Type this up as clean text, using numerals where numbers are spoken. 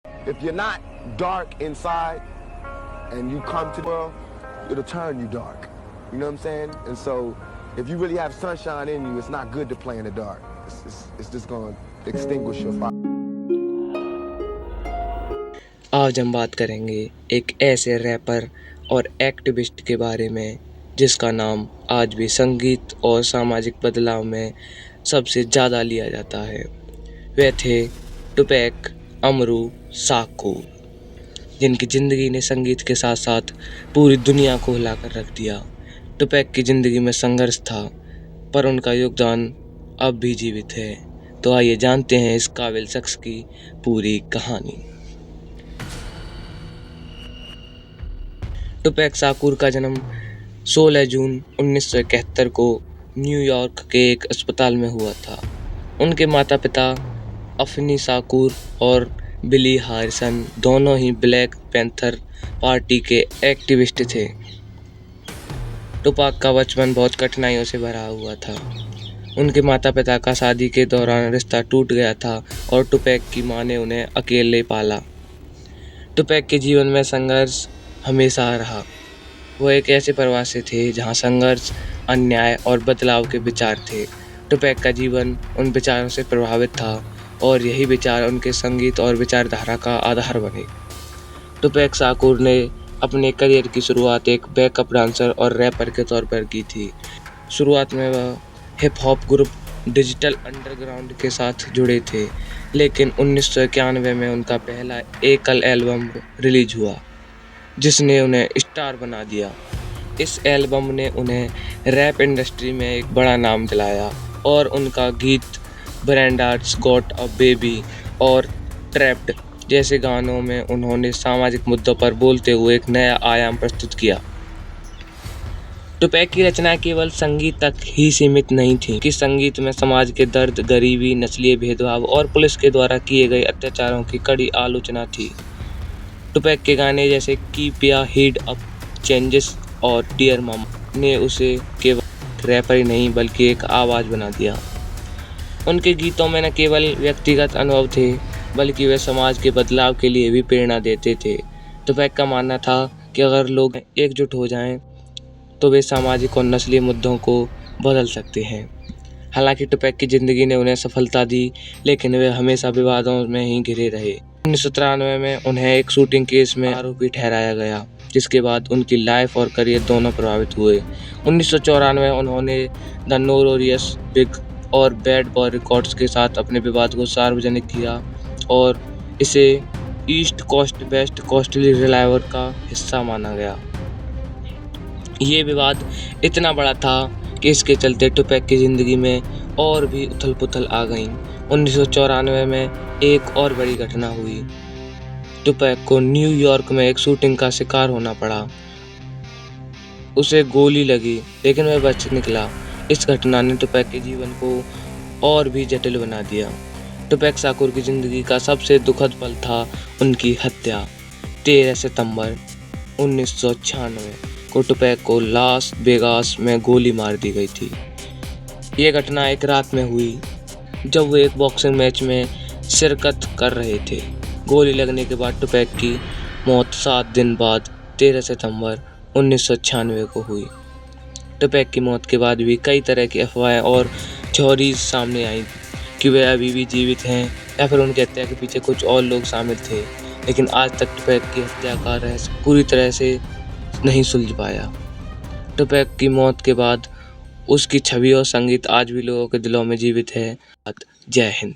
If you're not dark inside and you come to the world, it'll turn you dark. You know what I'm saying? And so if you really have sunshine in you, it's not good to play in the dark. It's just going to extinguish your fire. आज हम बात करेंगे एक ऐसे wrapper और activist के बारे में जिसका नाम आज भी संगीत और सामाजिक बदलाव में सबसे ज़्यादा लिया जाता है। वे थे टुपैक अमरू शाकुर, जिनकी ज़िंदगी ने संगीत के साथ साथ पूरी दुनिया को हिला कर रख दिया। टुपैक की ज़िंदगी में संघर्ष था, पर उनका योगदान अब भी जीवित है। तो आइए जानते हैं इस काबिल शख्स की पूरी कहानी। टुपैक शाकुर का जन्म 16 जून 1971 को न्यूयॉर्क के एक अस्पताल में हुआ था। उनके माता पिता अफनी शाकुर और बिली हारिसन दोनों ही ब्लैक पैंथर पार्टी के एक्टिविस्ट थे। टुपैक का बचपन बहुत कठिनाइयों से भरा हुआ था। उनके माता पिता का शादी के दौरान रिश्ता टूट गया था और टुपैक की मां ने उन्हें अकेले पाला। टुपैक के जीवन में संघर्ष हमेशा रहा। वो एक ऐसे परिवार से थे जहाँ संघर्ष, अन्याय और बदलाव के विचार थे। टुपैक का जीवन उन विचारों से प्रभावित था और यही विचार उनके संगीत और विचारधारा का आधार बने। टुपैक शाकुर ने अपने करियर की शुरुआत एक बैकअप डांसर और रैपर के तौर पर की थी। शुरुआत में वह hip hop group digital underground के साथ जुड़े थे, लेकिन 1991 में उनका पहला एकल एल्बम रिलीज हुआ जिसने उन्हें स्टार बना दिया। इस एल्बम ने उन्हें रैप इंडस्ट्री में एक बड़ा नाम दिलाया और उनका गीत ब्रेंडार्स गॉट अ बेबी और ट्रैप्ड जैसे गानों में उन्होंने सामाजिक मुद्दों पर बोलते हुए एक नया आयाम प्रस्तुत किया। टुपैक की रचना केवल संगीत तक ही सीमित नहीं थी कि संगीत में समाज के दर्द, गरीबी, नस्लीय भेदभाव और पुलिस के द्वारा किए गए अत्याचारों की कड़ी आलोचना थी। टुपैक के गाने जैसे keep your head up, changes और डियर मामा ने उसे केवल रैपर ही नहीं बल्कि एक आवाज़ बना दिया। उनके गीतों में न केवल व्यक्तिगत अनुभव थे बल्कि वे समाज के बदलाव के लिए भी प्रेरणा देते थे। टुपैक का मानना था कि अगर लोग एकजुट हो जाएं तो वे सामाजिक और नस्लीय मुद्दों को बदल सकते हैं। हालांकि टुपैक की ज़िंदगी ने उन्हें सफलता दी, लेकिन वे हमेशा विवादों में ही घिरे रहे। 1993 में उन्हें एक शूटिंग केस में आरोपी ठहराया गया, जिसके बाद उनकी लाइफ और करियर दोनों प्रभावित हुए। 1994 में उन्होंने द नोटोरियस बिग और बैड बॉय रिकॉर्ड्स के साथ अपने विवाद को सार्वजनिक किया और इसे east coast west costly revival का हिस्सा माना गया। ये विवाद इतना बड़ा था कि इसके चलते टुपैक की ज़िंदगी में और भी उथल पुथल आ गई। 1994 में एक और बड़ी घटना हुई। टुपैक को न्यूयॉर्क में एक शूटिंग का शिकार होना पड़ा। उसे गोली लगी, लेकिन वह बच निकला। इस घटना ने टुपैक के जीवन को और भी जटिल बना दिया। टुपैक शाकुर की ज़िंदगी का सबसे दुखद पल था उनकी हत्या। 13 सितंबर 1996 को टुपैक को लास वेगास में गोली मार दी गई थी। ये घटना एक रात में हुई जब वे एक बॉक्सिंग मैच में शिरकत कर रहे थे। गोली लगने के बाद टुपैक की मौत 7 दिन बाद 13 सितंबर 1996 को हुई। टुपैक की मौत के बाद भी कई तरह की अफवाहें और थ्योरीज सामने आई कि वे अभी भी जीवित हैं या फिर उनकी हत्या के पीछे कुछ और लोग शामिल थे, लेकिन आज तक टुपैक की हत्या का रहस्य पूरी तरह से नहीं सुलझ पाया। टुपैक की मौत के बाद उसकी छवि और संगीत आज भी लोगों के दिलों में जीवित है। जय हिंद।